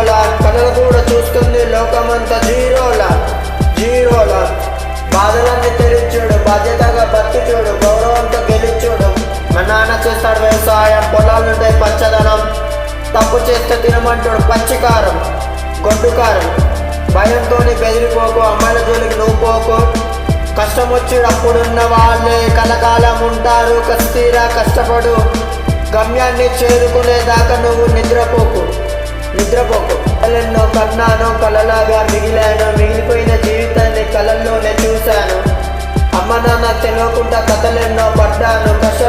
జీరోలా కథలు కూడా చూస్తుంది లోకమంతా జీరోలా జీరోలా బాధలన్నీ తెరిచూడు బాధ్యతగా బతి చూడు గౌరవంతో గెలిచూడు మా నాన్న చేస్తాడు వ్యవసాయం పొలాలుంటాయి పచ్చదనం తప్పు చేస్తే తినమంటాడు పచ్చికారం గొడ్డుకారం భయంతో బెదిరిపోకు అమ్మాయిల జోలికి నువ్వు పోకు కష్టం వచ్చేటప్పుడున్న వాళ్ళే కలకాలం ఉంటారు కస్తీరా కష్టపడు గమ్యాన్ని చేరుకునేదాకా నువ్వు నిద్రపోకు కలెన్నో కన్నాను కలలాగా మిగిలిపోయిన జీవితాన్ని కలల్లోనే చూశాను అమ్మ నాన్న తెలియకుండా కథలెన్నో పడ్డాను కష్ట